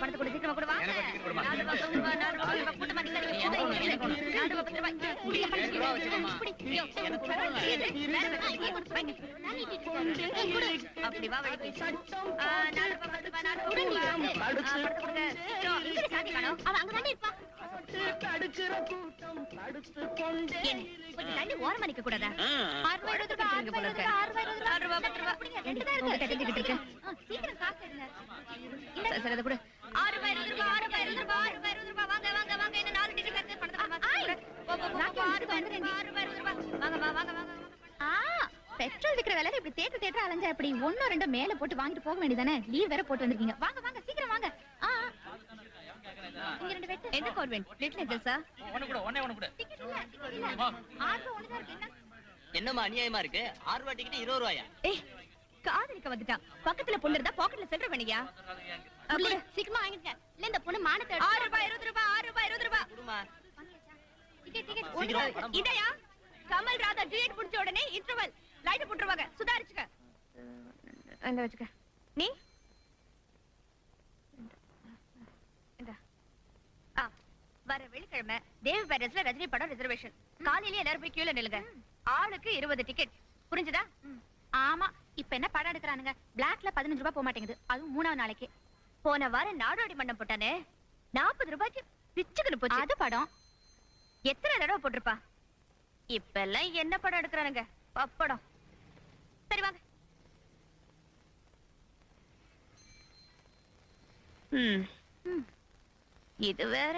பணத்தை கொடு, சீக்கிரமா கொடு, வாங்க. 4 ரூபாய் கூட்டமா அப்படி வா வழி. 4 ரூபாய் ஓரமா நிக்க கூடாதா? 6 பெட்ரோல் விக்கிற வேலை இப்படி தேட்டர் அலைஞ்சா எப்படி? 1 2 மேல போட்டு வாங்கிட்டு போக வேண்டியதானே? லீவ் வேற போட்டு வந்திருக்கீங்க. வாங்க வாங்க சீக்கிரம் வாங்க. இங்க 2 வெட்டு. எந்த கார்வென்ட்? Little angel sir. ஒண்ணு கூட. டிக்கெட் இல்ல. 6 ரூபாய் ஒண்ணு தான் இருக்கு. என்ன? என்னமா அநியாயமா இருக்கு? 6 ரூபாய் டிக்கெட் 20 ரூபாயா? ஏய் காதலிக்க வந்துட்டான். பக்கத்துல பொண்ணு இருந்தா பாக்கெட்ல செல்ற பண்ணியா? அப்படி சீக்கிரமா வாங்கிடுங்க. இல்ல இந்த பொண்ணு மானத்தை 6 ரூபாய் 20 ரூபாய் 6 ரூபாய் 20 ரூபாய். குடுமா. டிக்கெட் இதையா? கமல் ராதா டிக்கெட் முடிச்ச உடனே இன்டர்வல் லைட் போட்டுருவாங்க. சுதாரிச்சுக்க. அந்த வெச்சுக்க. நீ வர வெள்ளிக்கிழமை தேவ பேரஸ்ல ரஜினி படம் ரிசர்வேஷன். காலையில எல்லாரும் போய் கியூல நில்லுங்க. ஆளுக்கு 20 டிக்கெட். புரிஞ்சுதா? ஆமா. இப்ப என்ன படம் எடுக்கறானுங்க? பிளாக்ல 15 ரூபாய் போக மாட்டேங்குது. அதுவும் 3ஆவது நாளைக்கு. போன வாரம் நாடோடி மன்னம் போட்டானே 40 ரூபாய்க்கு பிச்சுக்குன்னு போச்சு. அது படம் எத்தனை தடவை போட்டிருப்பா? இப்ப எல்லாம் என்ன படம் எடுக்கறானுங்க? பப்படம். சரி வாங்க. இது வேற.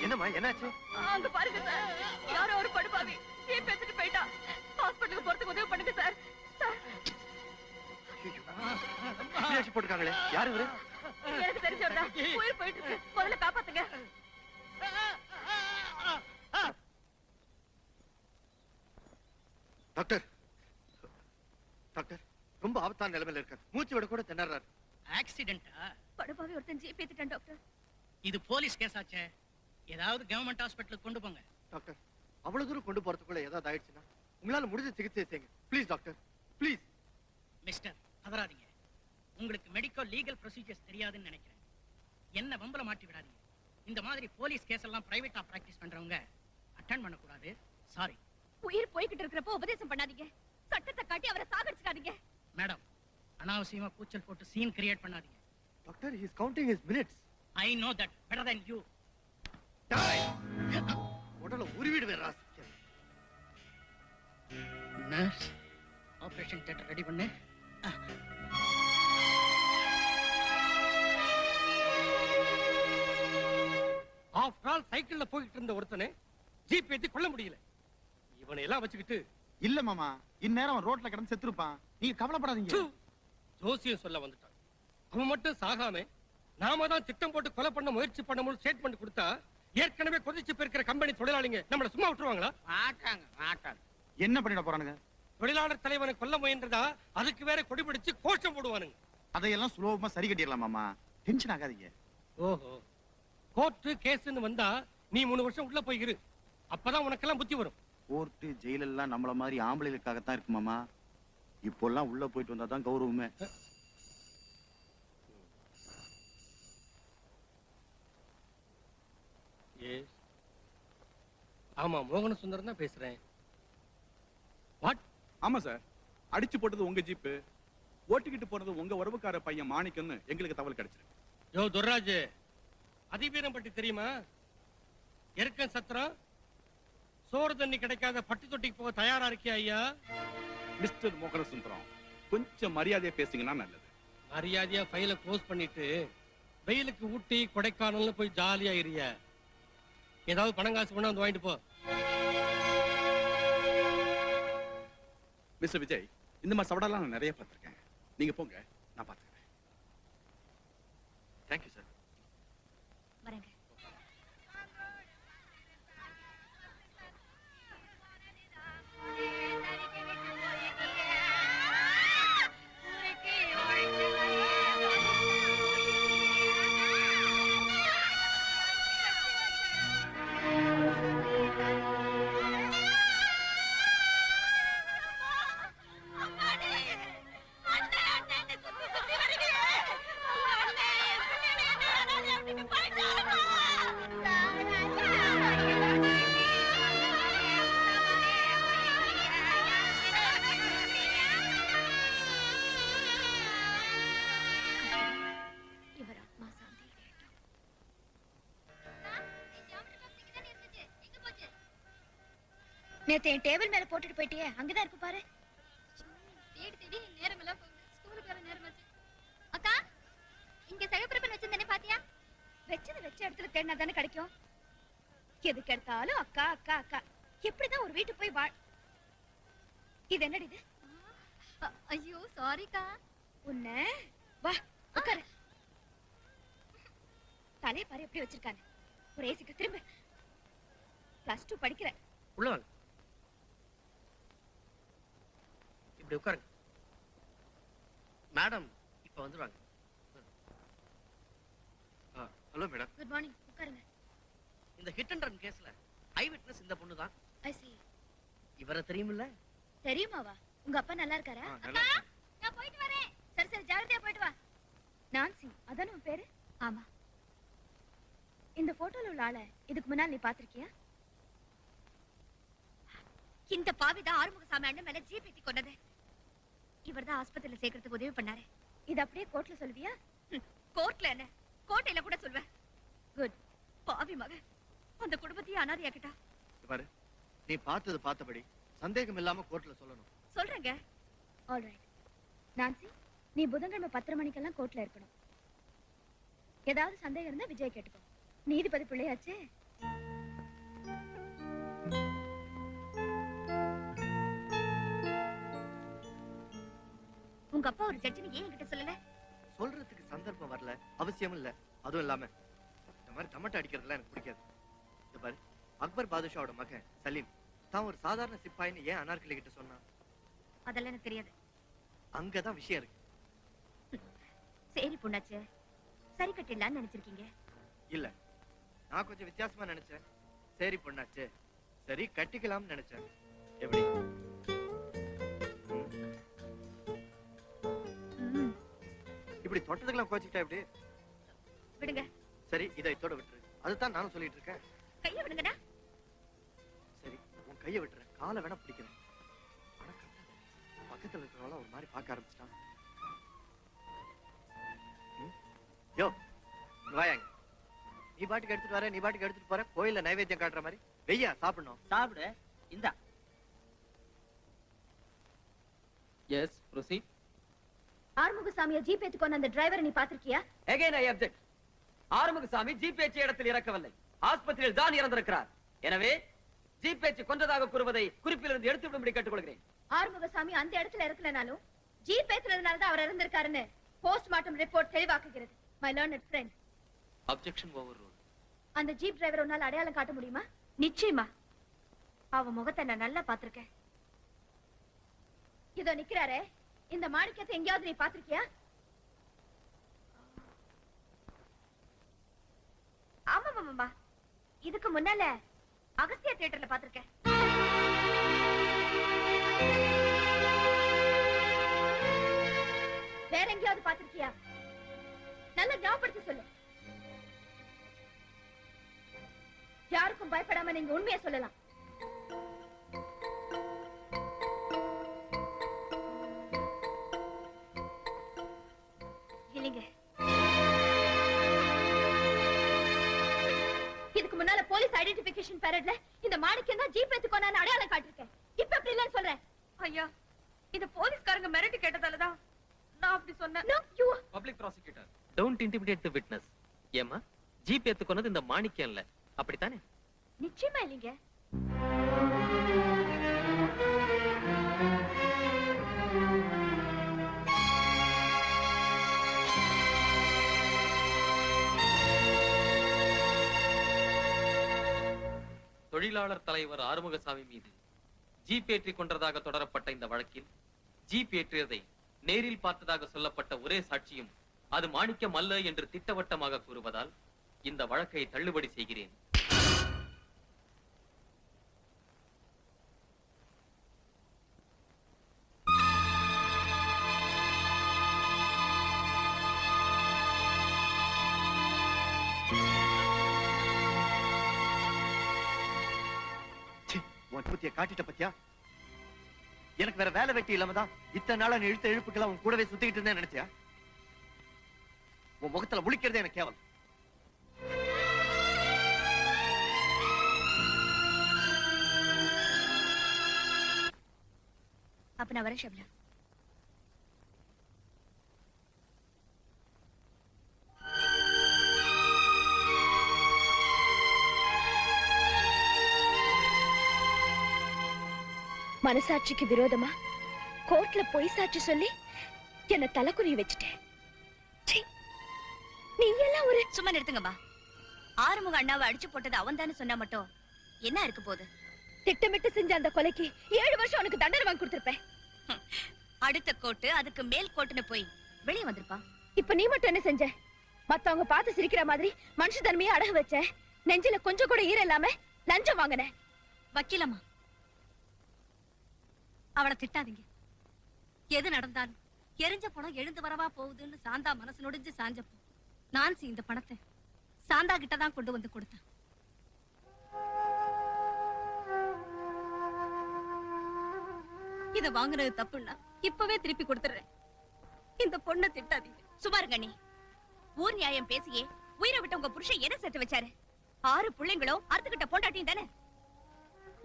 என்னம்மா என்னாச்சு? அங்க பாருங்க சார், யாரோ ஒரு படுபாவி ஜீப் எடுத்துட்டு போயிட்டா. ஹாஸ்பிடலுக்கு போறதுக்கு உதவி பண்ணுங்க சார். பிரியாஷ் போட்டுருக்காங்களே, யாரு இவரு? எனக்கு தெரிஞ்சவர்தா. உயிர் போயிட்டு இருக்கு, முதல்ல காப்பாத்துங்க. டாக்டர், டாக்டர் ரொம்ப ஆபத்தான நிலைமையில இருக்காரு. மூச்சு விட கூட திணறாரு. ஆக்சிடென்ட்டா? படுபாவி ஒருத்தன் ஜீப் ஏத்திட்டான் டாக்டர். இது போலீஸ் கேஸ் ஆச்சே. ஏதாவது கவர்மெண்ட் ஹாஸ்பிடலுக்கு கொண்டு போங்க. டாக்டர், அவ்வளவு தூரம் கொண்டு போறதுக்குள்ள ஏதாவது ஆயிடுச்சுன்னா உங்களால முடிஞ்ச சிகிச்சை செய்யுங்க. Please doctor, please. மிஸ்டர், பதறாதீங்க. உங்களுக்கு மெடிக்கல் லீகல் ப்ரொசீஜர்ஸ் தெரியாதுன்னு நினைக்கிறேன். என்ன வம்பல மாட்டி விடாதீங்க. இந்த மாதிரி போலீஸ் கேஸ் எல்லாம் பிரைவேட்டா பிராக்டிஸ் பண்றவங்க அட்டெண்ட் பண்ண கூடாது. சாரி. உயிர் போய்கிட்டு இருக்கிறப்ப உபதேசம் பண்ணாதீங்க. சட்டத்தை காட்டி அவரை சாகடிச்சுக்காதீங்க. மேடம், அனாவசியமா கூச்சல் போட்டு சீன் கிரியேட் பண்ணாதீங்க. Doctor, he is counting his minutes. I know that better than you. Die. உடல உருவிடுவேன் rascal. Nurse, operation theatre ready பண்ணு. ஆஃப்டர் ஆல் சைக்கிள்ல போயிட்டு இருந்த ஒருத்தனை ஜீப் ஏத்தி கொள்ள முடியல. இவனை எல்லாம் வச்சுக்கிட்டு இல்ல மாமா, இந்நேரம் ரோட்ல கிடந்து செத்துருப்பான். நீங்க கவலைப்படாதீங்க. ஜோசியம் சொல்ல வந்துட்டான். அவன் மட்டும் சாகாம நாம தான் திட்டம் போட்டு கொலை பண்ண முயற்சி பண்ணும்போது ஸ்டேட்மெண்ட் கொடுத்தா ஏற்கனவே கொதிச்சு போயிருக்கிற கம்பெனி தொழிலாளிங்க நம்மள சும்மா விட்டுருவாங்களா? மாட்டாங்க. என்ன பண்ணிட போறானுங்க? தொழிலாளர் தலைவனை கொல்ல முயன்றதா அதுக்கு வேற கொடி பிடிச்சு கோஷம் போடுவானுங்க. அதையெல்லாம் சுலபமா சரி கட்டிடலாம் மாமா. டென்ஷன் ஆகாதீங்க. ஓஹோ, கோர்ட்டு கேஸ்ன்னு வந்தா நீ 3 வருஷம் உள்ள போய் இரு. அப்பதான் உனக்கெல்லாம் புத்தி வரும். கோர்ட்டு ஜெயில எல்லாம் நம்மள மாதிரி ஆம்பளைகளுக்காகத்தான் இருக்கு மாமா. இப்போல்லாம் உள்ள போயிட்டு வந்தாதான் கௌரவமே. ஆமா, மோகன சுந்தரம் தான் பேசுறேன். வாட்? ஆமா சார், அடிச்சு போட்டது உங்க ஜீப்பு, ஓட்டிக்கிட்டு போறது உங்க உறவுக்கார பையன் மாணிக்கம்னு எங்களுக்கு தகவல் கிடைச்சிருக்கு. யோ துர்ராஜ், அதிவீரம் பற்றி தெரியுமா? எருக்கன் சத்திரம் சோறு தண்ணி கிடைக்காத பட்டி தொட்டிக்கு போக தயாரா இருக்கியா ஐயா? மிஸ்டர் மோகன சுந்தரம், கொஞ்சம் மரியாதையா பேசுங்கன்னா நல்லது. மரியாதையா ஃபைல க்ளோஸ் பண்ணிட்டு வெயிலுக்கு ஊட்டி கொடைக்கானல்ல போய் ஜாலியா இருய. ஏதாவது பணம் காசு பண்ணா வந்து வாங்கிட்டு போ. மிஸ்டர் விஜய், இந்த மாதிரி சவடெல்லாம் நான் நிறைய பார்த்திருக்கேன். நீங்க போங்க, நான் பார்த்துக்கிறேன். Thank you sir. வரேங்க. நேத்து என் டேபிள் மேல போட்டுட்டு போயிட்டியே, அங்கதான் இருக்கு பாரு. தேடி தேடி நேரம் எல்லாம் போகுது. ஸ்கூலுக்கு வர நேரம் ஆச்சு. அக்கா, இங்க சகப்பிரபன் வச்சிருந்தேனே பாத்தியா? வெச்சது வச்ச இடத்துல தேடினா தானே கிடைக்கும். எதுக்கு எடுத்தாலும் அக்கா அக்கா அக்கா. எப்படிதான் ஒரு வீட்டு போய் வாழ். இது என்னடி இது? ஐயோ சாரிக்கா. உன்ன வா உட்காரு. தலைய பாரு எப்படி வச்சிருக்காங்க. ஒரு ஏசிக்கு திரும்ப. +2 படிக்கிற. உள்ள வாங்க. இப்படி உட்காருங்க. மேடம் இப்ப வந்துருவாங்க. Hello madam. Good morning. உட்காருங்க. இந்த ஹிட் அண்ட் ரன் கேஸ்ல ஐ விட்னஸ் இந்த பொண்ணு தான். ஐ see. இவரை தெரியுமில்ல? தெரியுமாவா? உங்க அப்பா நல்லா இருக்காரா? நல்லா இருக்கேன். நான் போயிட்டு வரேன். சரி சரி ஜாகிரதையா போயிட்டு வா. நான்சி அதானே உன் பேரு? ஆமா. இந்த போட்டோல உள்ள ஆளை இதுக்கு முன்னாடி நீ பாத்திருக்கியா? இந்த பாவிதான் ஆறுமுகசாமி அண்ணன் மேல ஜீபேத்தி கொண்டது. இவர்தான் ஆஸ்பத்திரியில சேர்க்கறதுக்கு உதவி பண்ணாரு. இது அப்படியே கோர்ட்ல சொல்லுவியா? கோர்ட்ல என்ன, கோட்டையில கூட சொல்வேன். குட். பாவி மக அந்த குடும்பத்தையே அனாதையாக்கிட்டா. பாரு, நீ பார்த்தது பார்த்தபடி சந்தேகம் இல்லாம கோர்ட்ல சொல்லணும். சொல்றேங்க. ஆல்ரைட். நான்சி, நீ புதன்கிழமை 10:30 மணிக்கெல்லாம் கோர்ட்ல இருக்கணும். ஏதாவது சந்தேகம் இருந்தா விஜய் கேட்டுக்கோ. நீதிபதி பிள்ளையாச்சே. உங்க அப்பா ஒரு ஜட்ஜின்னு ஏன் என்கிட்ட சொல்லல? சொல்றதுக்கு சந்தர்ப்பம் வரல, அவசியம் இல்ல. அதுவும் இல்லாம இந்த மாதிரி தமட்டை அடிக்கிறதுலாம் எனக்கு பிடிக்காது. இந்த பாரு, அக்பர் பாதுஷாவோட மகன் சலீம் தான் ஒரு சாதாரண சிப்பாயின்னு ஏன் அனார்கலி கிட்ட சொன்னான்? அதெல்லாம் எனக்கு தெரியாது. அங்கதான் விஷயம் இருக்கு. சரி பொண்ணாச்சே, சரி கட்டிடலான்னு நினைச்சிருக்கீங்க. இல்ல, நான் கொஞ்சம் வித்தியாசமா நினைச்சேன். சரி பொண்ணாச்சு, சரி கட்டிக்கலாம்னு நினைச்சேன். எப்படி? ம், இப்படி தொட்டதுக்கெல்லாம் கோச்சிக்கிட்டா எப்படி? விடுங்க. சரி, இதை இதோட விட்டுரு. அதுதான் நானும் சொல்லிட்டு இருக்கேன். கைய விடுங்கடா. சரி, உன் கையை விட்டுறேன், காலை வேணா பிடிக்கிறேன். ஆனா கட்டாத. பக்கத்துல இருக்கிறவங்கள ஒரு மாதிரி பார்க்க ஆரம்பிச்சிட்டான். யோ, இங்க வாயாங்க. நீ பாட்டுக்கு எடுத்துட்டு வர, நீ பாட்டுக்கு எடுத்துட்டு போற. கோயில்ல நைவேத்தியம் காட்டுற மாதிரி வெய்யா சாப்பிடணும். சாப்பிடு. இந்தா. Yes proceed. ஆறுமுகசாமியை ஜீப் கொண்ட அந்த டிரைவரை நீ பாத்திருக்கியா? Again I object. Arumugasamy jeep ஏற்றிய இடத்தில் இறக்கவில்லை, ஆஸ்பத்திரியில் தான் இறந்திருக்கிறார். எனவே ஜீப் ஏற்றி கொன்றதாக கூறுவதை குறிப்பிலிருந்து எடுத்து விடும்படி கேட்டுக்கொள்கிறேன். ஆறுமுகசாமி அந்த இடத்துல இருக்கலனாலும் ஜீப் ஏத்துனதுனால தான் அவர் இறந்திருக்காருன்னு போஸ்ட்மார்ட்டம் ரிப்போர்ட் தெளிவாக்குகிறது. My learned friend. Objection overrule. அந்த ஜீப் டிரைவர் உன்னால அடையாளம் காட்ட முடியுமா? நிச்சயமா. அவ முகத்தை நான் நல்லா பாத்திருக்கேன். இதோ நிக்கிறாரே, இந்த மாணிக்கத்தை எங்கேயாவது நீ பாத்திருக்கியா? ஆமாமாமா, இதுக்கு முன்னால அகஸ்தியா தியேட்டர்ல பாத்திருக்கேன். வேற எங்கேயாவது பாத்திருக்கியா? நல்ல ஞாபகப்படுத்தி சொல்லு. யாருக்கும் பயப்படாம நீங்க உண்மையை சொல்லலாம். இல்லைங்க, இதுக்கு முன்னால போலீஸ் ஐடென்டிபிகேஷன் பரேட்ல இந்த மாணிக்கம் தான் ஜீப் ஏத்துக்கோனான்னு அடையாளம் காட்டிருக்கேன். இப்ப எப்படி இல்லன்னு சொல்றேன்? ஐயா, இந்த போலீஸ்காரங்க மிரட்டி கேட்டதாலதான் நான் அப்படி சொன்னேன். No, you... public prosecutor, don't intimidate the witness. ஏமா, ஜீப் ஏத்துக்கொன்னது இந்த மாணிக்கம் இல்ல, அப்படித்தானே? நிச்சயமா இல்லைங்க. தொழிலாளர் தலைவர் ஆறுமுகசாமி மீது ஜீப் ஏற்றி கொன்றதாக தொடரப்பட்ட இந்த வழக்கில் ஜீப் ஏற்றியதை நேரில் பார்த்ததாக சொல்லப்பட்ட ஒரே சாட்சியும் அது மாணிக்கம் அல்ல என்று திட்டவட்டமாக கூறுவதால் இந்த வழக்கை தள்ளுபடி செய்கிறேன். காட்டிட்ட பத்தியா? எனக்கு வேற வேலை வெட்டி இல்லாம தான் இத்தனை நாளா நீ இழுத்த இழுப்புக்கெல்லாம் உன் கூடவே சுத்திக்கிட்டு இருந்தேன் நினைச்சியா? உன் முகத்துல முழிக்கிறதே எனக்கு கேவலம். அப்ப நான் வரேன் ஷப்னா. மனசாட்சிக்கு விரோதமா கோர்ட்ல பொய் சாட்சி சொல்லி என்ன தலைக்குறி வச்சுட்டேன். சீ, நீ எல்லாம் ஒரு சும்மா நிறுத்துங்கம்மா. ஆறுமுக அண்ணாவை அடிச்சு போட்டது அவன் தானே சொன்னா மட்டும் என்ன இருக்கு போகுது? திட்டமிட்டு செஞ்ச அந்த கொலைக்கு 7 வருஷம் உனக்கு தண்டனை வாங்கி கொடுத்திருப்பேன். அடுத்த கோட்டு அதுக்கு மேல் கோட்டுன்னு போய் வெளியே வந்திருப்பான். இப்ப நீ மட்டும் என்ன செஞ்ச? மத்தவங்க பார்த்து சிரிக்கிற மாதிரி மனுஷ தன்மையை அடகு வச்ச. நெஞ்சில கொஞ்சம் கூட ஈர இல்லாம லஞ்சம் வாங்கின. வக்கீலம்மா, அவளை திட்டாதீங்க. எது நடந்தாலும் எரிஞ்ச பணம் எழுந்து வரவா போகுதுன்னு சாந்தா மனசு நொடிஞ்சு சாஞ்சப்போ நான்சி இந்த பணத்தை சாந்தா கிட்டதான் கொண்டு வந்து கொடுத்தான். இத வாங்குறது தப்புன்னா இப்பவே திருப்பி கொடுத்துறேன். இந்த பொண்ணை திட்டாதீங்க. சுமாருங்க நீ. ஊர் நியாயம் பேசியே உயிரை விட்ட உங்க புருஷன் என்ன சேர்த்து வச்சாரு? 6 பிள்ளைங்களும் அறுத்துக்கிட்ட பொண்டாட்டியும் தானே.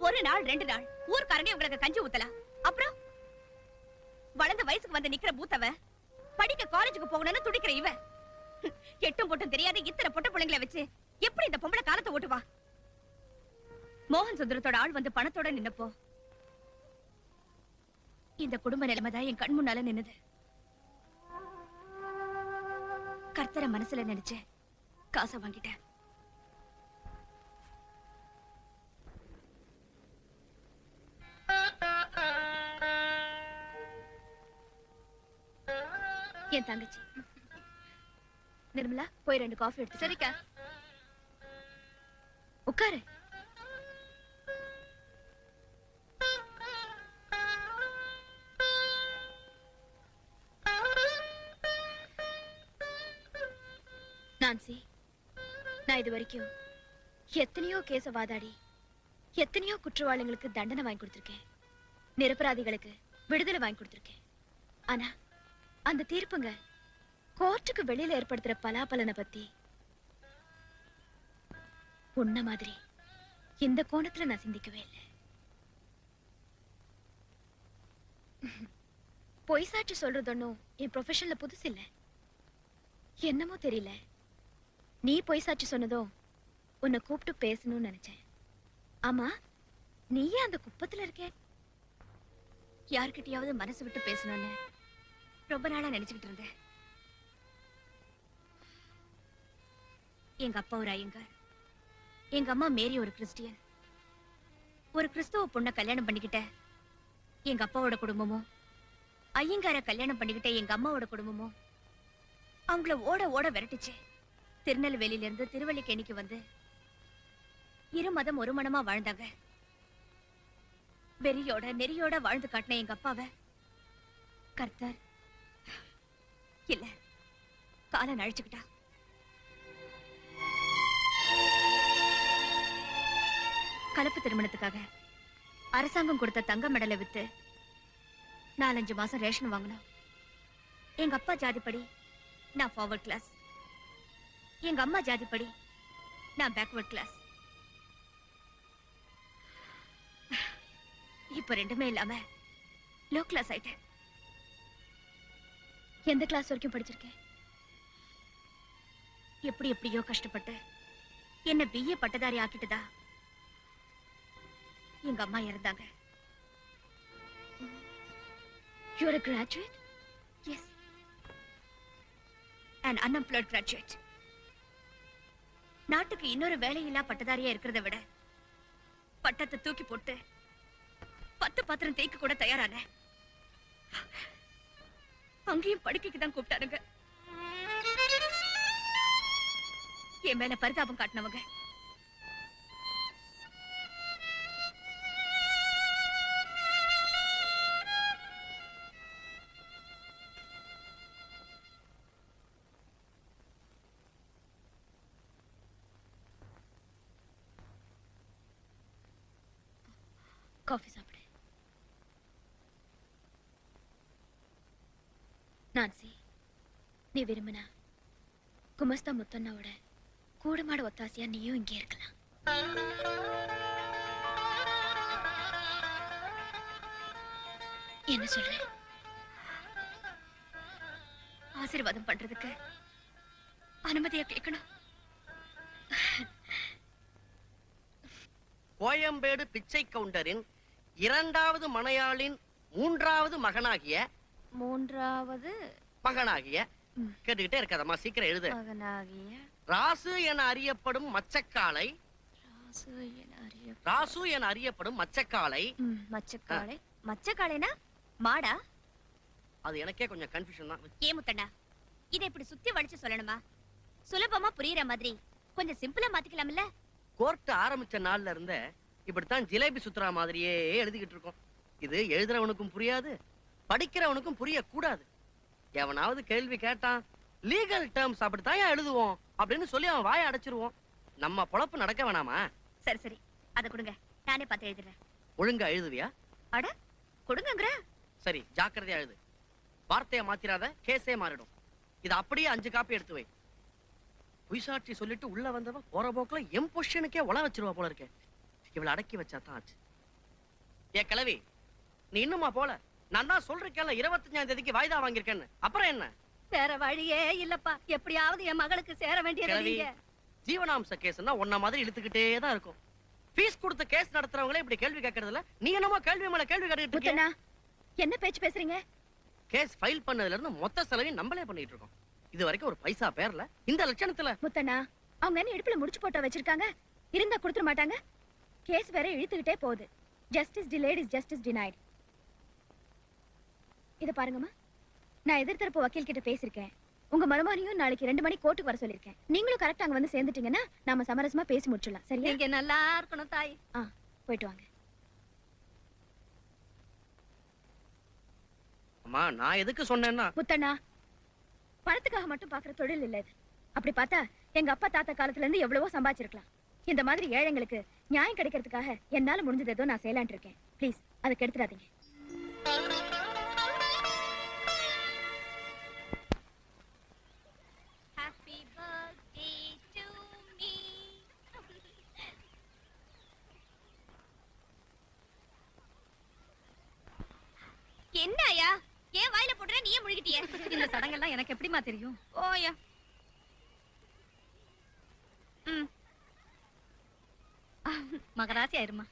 ஒரு நாள் 2 நாள் ஊர்க்காரங்க உங்களுக்கு கஞ்சி ஊத்தலாம். அப்புறம் வளர்ந்த வயசுக்கு வந்து நிக்கிற பூத்தவ படிக்க காலேஜுக்கு போகணும்னு துடிக்கிற இவ எட்டும் போட்டும் தெரியாத இத்தனை பொட்ட பிள்ளைங்களை வச்சு எப்படி இந்த பொம்பளை காலத்தை ஓட்டுவா? மோகன் சுந்தரத்தோட ஆள் வந்து பணத்தோட நின்னப்போ இந்த குடும்ப நிலைமைதான் என் கண் முன்னால நின்னுது. கர்த்தரை மனசுல நினைச்சு காசை வாங்கிட்டேன். என் தங்கச்சி நிர்மலா, போய் 2 காஃபி எடுத்து. சரிக்கா. உட்காரு. நான்சி, நான் இது வரைக்கும் எத்தனையோ கேஸ வாதாடி எத்தனையோ குற்றவாளிகளுக்கு தண்டனை வாங்கி கொடுத்திருக்கேன். நிரபராதிகளுக்கு விடுதலை வாங்கி கொடுத்திருக்கேன். ஆனா அந்த தீர்ப்புங்க கோர்ட்டுக்கு வெளியில ஏற்படுத்துற பலாபலனை பத்தி உன்ன மாதிரி இந்த கோணத்துல நான் சிந்திக்கவே இல்லை. பொய் சாட்சி சொல்றதொன்னும் என் ப்ரொஃபஷன்ல புதுசு இல்ல. என்னமோ தெரியல, நீ பொய் சாட்சி சொன்னதும் உன்னை கூப்பிட்டு பேசணும்னு நினைச்சேன். ஆமா, நீயே அந்த குப்பத்துல இருக்க? யார்கிட்டயாவது மனசு விட்டு பேசணும்னு ரொம்ப நாளா நினைச்சுக்கிட்டு இருந்தேன். எங்க அப்பா ஒரு ஐயங்கார், எங்க அம்மா மேரி ஒரு கிறிஸ்டியன். ஒரு கிறிஸ்தவ பொண்ணை கல்யாணம் பண்ணிக்கிட்ட எங்க அப்பாவோட குடும்பமும், ஐயங்கார கல்யாணம் பண்ணிக்கிட்ட எங்க அம்மாவோட குடும்பமும் அவங்கள ஓட ஓட விரட்டுச்சு. திருநெல்வேலியில இருந்து திருவல்லிக்கேணிக்கு வந்து 2 மதம் ஒரு மனமா வாழ்ந்தாங்க. வெறியோட நெறியோட வாழ்ந்து காட்டின எங்க அப்பாவை கர்த்தர் இல்ல காலம் அழிச்சுக்கிட்டா. கலப்பு திருமணத்துக்காக அரசாங்கம் கொடுத்த தங்க மெடலை வித்து 4-5 மாசம் ரேஷன் வாங்கணும். எங்க அப்பா ஜாதிப்படி நான் ஃபார்வர்ட் கிளாஸ், எங்க அம்மா ஜாதிப்படி நான் பேக்வர்ட் கிளாஸ். இப்ப ரெண்டுமே இல்லாம லோ கிளாஸ் ஆயிட்டேன். எந்த கிளாஸ் வரைக்கும் படிச்சிருக்கேன்? எப்படியோ கஷ்டப்பட்டு என்ன பிஏ பட்டதாரி ஆக்கிட்டுதா எங்க அம்மா இறந்தாங்க. You are a graduate? Yes, an unemployed graduate. நாட்டுக்கு இன்னொரு வேலையில்லா பட்டதாரியா இருக்கிறத விட பட்டத்தை தூக்கி போட்டு 10 பாத்திரம் தேய்க்க கூட தயாரான. அங்கேயும் படுக்கைக்கு தான் கூப்பிட்டாருங்க. என் மேல பரிதாபம் காட்டினவங்க காஃபி சாப்பிடு. நான்சி, நீ விரும்பினா குமஸ்தா முத்தண்ணாவோட கூடமாட ஒத்தாசியா நீயும் இங்கே இருக்கலாம். என்ன சொல்ற? ஆசீர்வாதம் பண்றதுக்கு அனுமதியா கேட்கணும். கோயம்பேடு பிச்சை கவுண்டரின் இரண்டாவது மனையாளின் மூன்றாவது மகனாகிய மூன்றாவது கேட்டுக்கிட்டே இருக்காதம்மா, சீக்கிரம் எழுது. மகனாகிய ராசு என அறியப்படும் மச்சக்காலை ராசு என மச்சக்காலை மச்சக்காளை. மச்சக்காளைனா மாடா? அது எனக்கே கொஞ்சம் கன்ஃபியூஷன் தான். ஏ முத்தண்ணா, இதை இப்படி சுத்தி வளைச்சு சொல்லணுமா? சுலபமா புரியுற மாதிரி கொஞ்சம் சிம்பிளா மாத்திக்கலாம்ல? கோர்ட் ஆரம்பிச்ச நாள்ல இருந்த இப்படித்தான் ஜிலேபி சுத்துறா மாதிரியே எழுதிக்கிட்டு இருக்கோம். இது எழுதுறவனுக்கும் புரியாது, படிக்கிறவனுக்கும் புரியக்கூடாது. எவனாவது கேள்வி கேட்டான், லீகல் டேர்ம்ஸ் அப்படித்தான் எழுதுவோம் அப்படின்னு சொல்லி அவன் வாயை அடைச்சிருவோம். நம்ம பொழப்பு நடக்க வேணாமா? சரி சரி, அதை கொடுங்க, நானே பார்த்து எழுதுறேன். ஒழுங்கா எழுதுவியா? அட கொடுங்கங்கற. சரி, ஜாக்கிரதையா எழுது. வார்த்தையை மாத்திராத, கேஸே மாறிடும். இது அப்படியே 5 காப்பி எடுத்து வை. பொய்சாட்சி சொல்லிட்டு உள்ள வந்தவன் போற போக்குல எம் பொசிஷனுக்கே உல வச்சிருவா போல இருக்கே. இவளை அடக்கி வச்சாதான் ஆச்சு. ஏ கிழவி, நீ இன்னுமா போல? நான் தான் சொல்றேன்ல 25ஆம் தேதிக்கு வாய்தா வாங்கியிருக்கேன்னு. அப்புறம் என்ன? வேற வழியே இல்லப்பா, எப்படியாவது என் மகளுக்கு சேர வேண்டியது கிழவி, நீங்க. ஜீவனாம்ச கேஸ்னா உன்ன மாதிரி இழுத்துக்கிட்டே தான் இருக்கும். ஃபீஸ் கொடுத்து கேஸ் நடத்துறவங்களே இப்படி கேள்வி கேட்கறதுல நீ என்னமோ கேள்வி மேல கேள்வி கேட்டுட்டு இருக்க. முத்தண்ணா, என்ன பேச்சு பேசுறீங்க? கேஸ் ஃபைல் பண்ணதுல இருந்து மொத்த செலவையும் நம்மளே பண்ணிட்டு இருக்கோம். இது வரைக்கும் ஒரு பைசா பேர்ல இந்த லட்சணத்துல. முத்தண்ணா, அவங்க என்ன இடுப்புல முடிச்சு போட்டோ வச்சிருக்காங்க? இருந்தா கொடுத்துட மாட்டாங்க? கேஸ் வேற இழுத்துக்கிட்டே போகுது. Justice delayed is justice denied. இத பாருங்கம்மா, நான் எதிர்த்தரப்பு வக்கீல் கிட்ட பேசிருக்கேன். உங்க மருமகனையும் நாளைக்கு 2 மணி கோர்ட்டுக்கு வர சொல்லிருக்கேன். நீங்களும் கரெக்டா அங்க வந்து சேர்ந்துட்டீங்கன்னா நாம சமரசமா பேசி முடிச்சிடலாம். சரியா? நீங்க நல்லா இருக்கணும் தாய். போயிட்டு வாங்க. அம்மா, நான் எதுக்கு சொன்னேன்னா, முத்தண்ணா, பணத்துக்காக மட்டும் பாக்குற தொழில் இல்ல இது. அப்படி பார்த்தா எங்க அப்பா தாத்தா காலத்துல இருந்து எவ்வளவோ சம்பாதிச்சிருக்கலாம். இந்த மாதிரி ஏழைங்களுக்கு நியாயம் கிடைக்கிறதுக்காக என்னால முடிஞ்சது ஏதோ நான் செய்யலான் இருக்கேன். ப்ளீஸ் அதை கெடுத்துறாதீங்க. Happy birthday to me. என்னயா ஏன் வாயில போடுற? நீயே முழுகிட்டியே. இந்த சடங்கெல்லாம் எனக்கு எப்படிமா தெரியும்? ஓயா. மகராசி ஆயிருமா.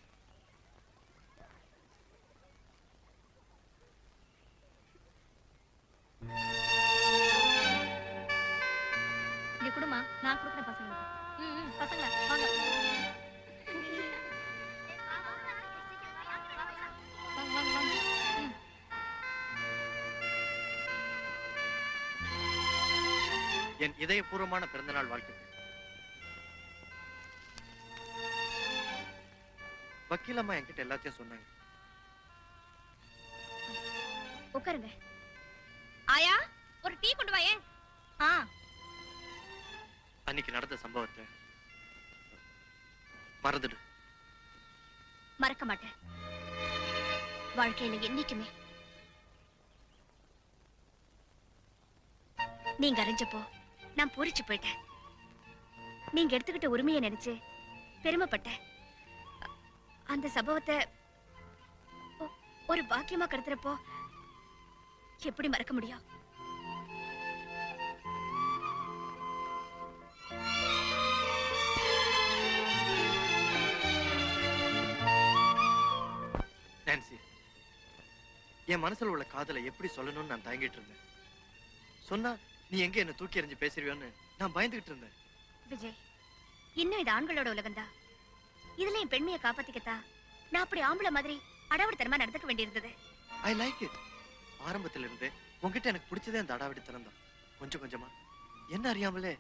இங்க குடுமா, நான் கொடுக்குறேன் பசங்களுக்கு. பசங்களா வாங்க வாங்க வாங்க வாங்க. என் இதயபூர்வமான பிறந்தநாள் வாழ்த்துக்கள். வக்கீலம்மா என்கிட்ட எல்லாத்தையும் சொன்னாங்க. உட்காருங்க. ஆயா, ஒரு டீ கொண்டு வாயே. அன்னைக்கு நடந்த சம்பவத்தை மறந்துடு. மறக்க மாட்டேன். வாழ்க்கையில என்னைக்குமே நீங்க அறிஞ்சப்போ நான் பூரிச்சு போயிட்டேன். நீங்க எடுத்துக்கிட்ட உரிமையை நினைச்சு பெருமைப்பட்டேன். அந்த சம்பவத்தை ஒரு பாக்கியமா கருத்துறப்போ எப்படி மறக்க முடியும்? நான்சி, என் மனசுல உள்ள காதலை எப்படி சொல்லணும்னு நான் தயங்கிட்டு இருந்தேன். சொன்னா நீ எங்க என்ன தூக்கி எறிஞ்சு பேசிருவியோன்னு நான் பயந்துகிட்டு இருந்தேன். விஜய், இன்னும் இது ஆண்களோட உலகம்தான். இதுல என் பெண்மையை காப்பாத்திக்கத்தா நான் அப்படி ஆம்பளை மாதிரி அடாவடித்தனமா நடந்துக்க வேண்டியிருந்தது. I like it. ஆரம்பத்துல இருந்து உன்கிட்ட எனக்கு பிடிச்சதே அந்த அடாவடித்தனம் தான். கொஞ்சம் கொஞ்சமா என்ன அறியாமலே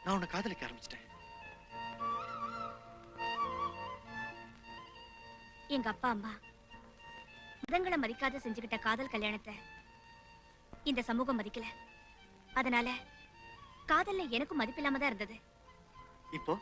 நான் உன்னை காதலிக்க ஆரம்பிச்சிட்டேன். எங்க அப்பா அம்மா மதங்களை மதிக்காத செஞ்சுக்கிட்ட காதல் கல்யாணத்தை இந்த சமூகம் மதிக்கல. அதனால காதல்ல எனக்கும் மதிப்பில்லாம தான் இருந்தது. இப்போ